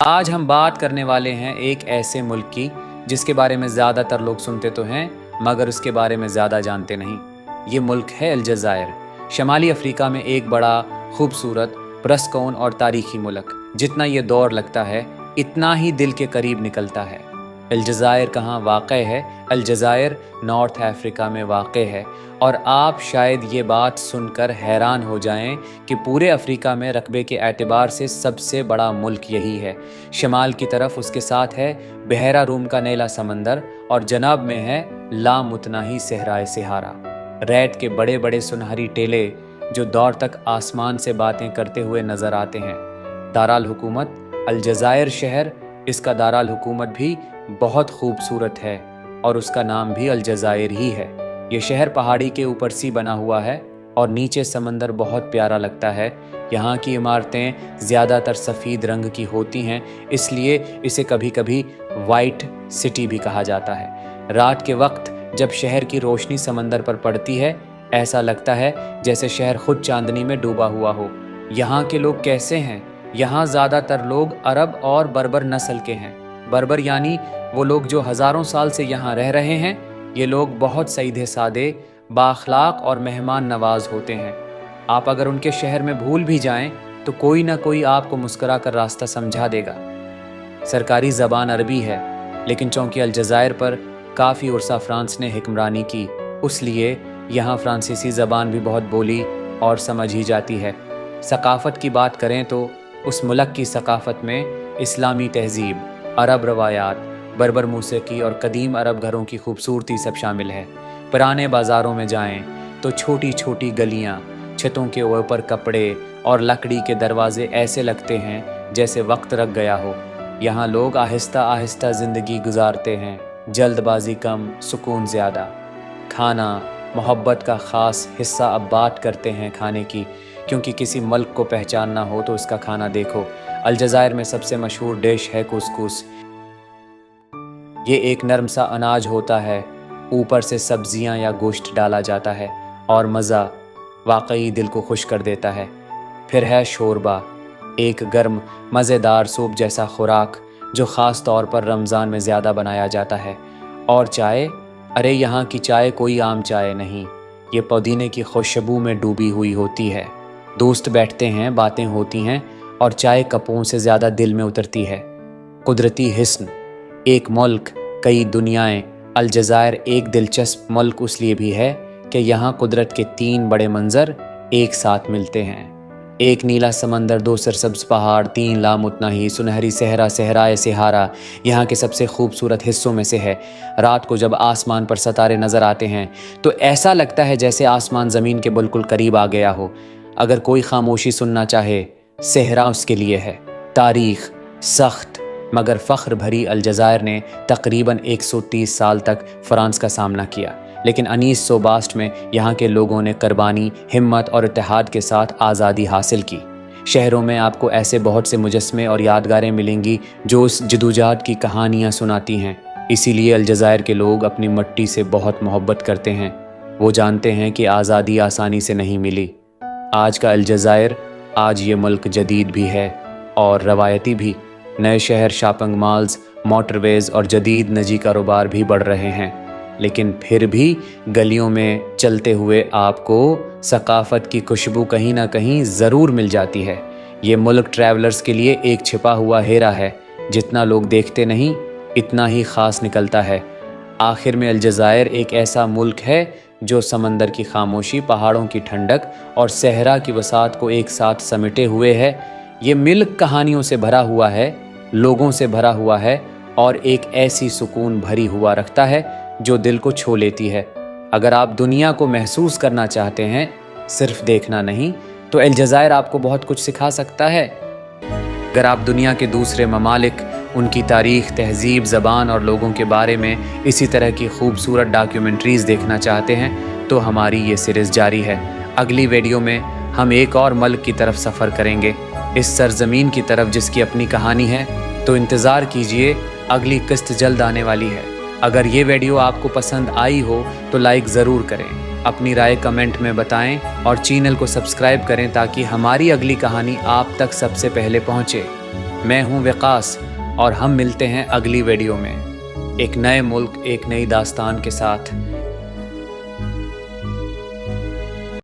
آج ہم بات کرنے والے ہیں ایک ایسے ملک کی جس کے بارے میں زیادہ تر لوگ سنتے تو ہیں مگر اس کے بارے میں زیادہ جانتے نہیں۔ یہ ملک ہے الجزائر، شمالی افریقہ میں ایک بڑا، خوبصورت، پرسکون اور تاریخی ملک۔ جتنا یہ دور لگتا ہے اتنا ہی دل کے قریب نکلتا ہے۔ الجزائر کہاں واقع ہے؟ الجزائر نارتھ افریقہ میں واقع ہے، اور آپ شاید یہ بات سن کر حیران ہو جائیں کہ پورے افریقہ میں رقبے کے اعتبار سے سب سے بڑا ملک یہی ہے۔ شمال کی طرف اس کے ساتھ ہے بحیرہ روم کا نیلا سمندر، اور جناب میں ہے لامتناہی صحرائے سہارا۔ ریت کے بڑے بڑے سنہری ٹیلے جو دور تک آسمان سے باتیں کرتے ہوئے نظر آتے ہیں۔ دارالحکومت الجزائر شہر، اس کا دارالحکومت بھی بہت خوبصورت ہے اور اس کا نام بھی الجزائر ہی ہے۔ یہ شہر پہاڑی کے اوپر سی بنا ہوا ہے اور نیچے سمندر بہت پیارا لگتا ہے۔ یہاں کی عمارتیں زیادہ تر سفید رنگ کی ہوتی ہیں، اس لیے اسے کبھی کبھی وائٹ سٹی بھی کہا جاتا ہے۔ رات کے وقت جب شہر کی روشنی سمندر پر پڑتی ہے، ایسا لگتا ہے جیسے شہر خود چاندنی میں ڈوبا ہوا ہو۔ یہاں کے لوگ کیسے ہیں؟ یہاں زیادہ تر لوگ عرب اور بربر نسل کے ہیں۔ بربر یعنی وہ لوگ جو ہزاروں سال سے یہاں رہ رہے ہیں۔ یہ لوگ بہت سیدھے سادے، بااخلاق اور مہمان نواز ہوتے ہیں۔ آپ اگر ان کے شہر میں بھول بھی جائیں تو کوئی نہ کوئی آپ کو مسکرا کر راستہ سمجھا دے گا۔ سرکاری زبان عربی ہے، لیکن چونکہ الجزائر پر کافی عرصہ فرانس نے حکمرانی کی، اس لیے یہاں فرانسیسی زبان بھی بہت بولی اور سمجھ ہی جاتی ہے۔ ثقافت کی بات کریں تو اس ملک کی ثقافت میں اسلامی تہذیب، عرب روایات، بربر موسیقی اور قدیم عرب گھروں کی خوبصورتی سب شامل ہے۔ پرانے بازاروں میں جائیں تو چھوٹی چھوٹی گلیاں، چھتوں کے اوپر کپڑے اور لکڑی کے دروازے ایسے لگتے ہیں جیسے وقت رک گیا ہو۔ یہاں لوگ آہستہ آہستہ زندگی گزارتے ہیں، جلد بازی کم، سکون زیادہ۔ کھانا محبت کا خاص حصہ اب بات کرتے ہیں کھانے کی، کیونکہ کسی ملک کو پہچاننا ہو تو اس کا کھانا دیکھو۔ الجزائر میں سب سے مشہور ڈش ہے کوسکوس۔ یہ ایک نرم سا اناج ہوتا ہے، اوپر سے سبزیاں یا گوشت ڈالا جاتا ہے اور مزہ واقعی دل کو خوش کر دیتا ہے۔ پھر ہے شوربا، ایک گرم مزیدار سوپ جیسا خوراک جو خاص طور پر رمضان میں زیادہ بنایا جاتا ہے۔ اور چائے، ارے یہاں کی چائے کوئی عام چائے نہیں، یہ پودینے کی خوشبو میں ڈوبی ہوئی ہوتی ہے۔ دوست بیٹھتے ہیں، باتیں ہوتی ہیں اور چائے کپوں سے زیادہ دل میں اترتی ہے۔ قدرتی حسن، ایک ملک کئی دنیائیں۔ الجزائر ایک دلچسپ ملک اس لیے بھی ہے کہ یہاں قدرت کے تین بڑے منظر ایک ساتھ ملتے ہیں۔ ایک نیلا سمندر، دو سرسبز پہاڑ، تین لامتناہی سنہری صحرا، صحرائے سہارا یہاں کے سب سے خوبصورت حصوں میں سے ہے۔ رات کو جب آسمان پر ستارے نظر آتے ہیں تو ایسا لگتا ہے جیسے آسمان زمین کے بالکل قریب آ گیا ہو۔ اگر کوئی خاموشی سننا چاہے، صحرا اس کے لیے ہے۔ تاریخ سخت مگر فخر بھری الجزائر نے تقریباً 130 سال تک فرانس کا سامنا کیا، لیکن 1962 میں یہاں کے لوگوں نے قربانی، ہمت اور اتحاد کے ساتھ آزادی حاصل کی۔ شہروں میں آپ کو ایسے بہت سے مجسمے اور یادگاریں ملیں گی جو اس جدوجہد کی کہانیاں سناتی ہیں۔ اسی لیے الجزائر کے لوگ اپنی مٹی سے بہت محبت کرتے ہیں۔ وہ جانتے ہیں کہ آزادی آسانی سے نہیں ملی۔ آج کا الجزائر، آج یہ ملک جدید بھی ہے اور روایتی بھی۔ نئے شہر، شاپنگ مالز، موٹر ویز اور جدید نجی کاروبار بھی بڑھ رہے ہیں، لیکن پھر بھی گلیوں میں چلتے ہوئے آپ کو ثقافت کی خوشبو کہیں نہ کہیں ضرور مل جاتی ہے۔ یہ ملک ٹریولرز کے لیے ایک چھپا ہوا ہیرا ہے، جتنا لوگ دیکھتے نہیں اتنا ہی خاص نکلتا ہے۔ آخر میں الجزائر ایک ایسا ملک ہے جو سمندر کی خاموشی، پہاڑوں کی ٹھنڈک اور صحرا کی وسعت کو ایک ساتھ سمیٹے ہوئے ہے۔ یہ ملک کہانیوں سے بھرا ہوا ہے، لوگوں سے بھرا ہوا ہے اور ایک ایسی سکون بھری ہوا رکھتا ہے جو دل کو چھو لیتی ہے۔ اگر آپ دنیا کو محسوس کرنا چاہتے ہیں، صرف دیکھنا نہیں، تو الجزائر آپ کو بہت کچھ سکھا سکتا ہے۔ اگر آپ دنیا کے دوسرے ممالک، ان کی تاریخ، تہذیب، زبان اور لوگوں کے بارے میں اسی طرح کی خوبصورت ڈاکیومنٹریز دیکھنا چاہتے ہیں تو ہماری یہ سیریز جاری ہے۔ اگلی ویڈیو میں ہم ایک اور ملک کی طرف سفر کریں گے، اس سرزمین کی طرف جس کی اپنی کہانی ہے۔ تو انتظار کیجئے، اگلی قسط جلد آنے والی ہے۔ اگر یہ ویڈیو آپ کو پسند آئی ہو تو لائک ضرور کریں، اپنی رائے کمنٹ میں بتائیں اور چینل کو سبسکرائب کریں تاکہ ہماری اگلی کہانی آپ تک سب سے پہلے پہنچے۔ میں ہوں وقاص اور ہم ملتے ہیں اگلی ویڈیو میں ایک نئے ملک ایک نئی داستان کے ساتھ۔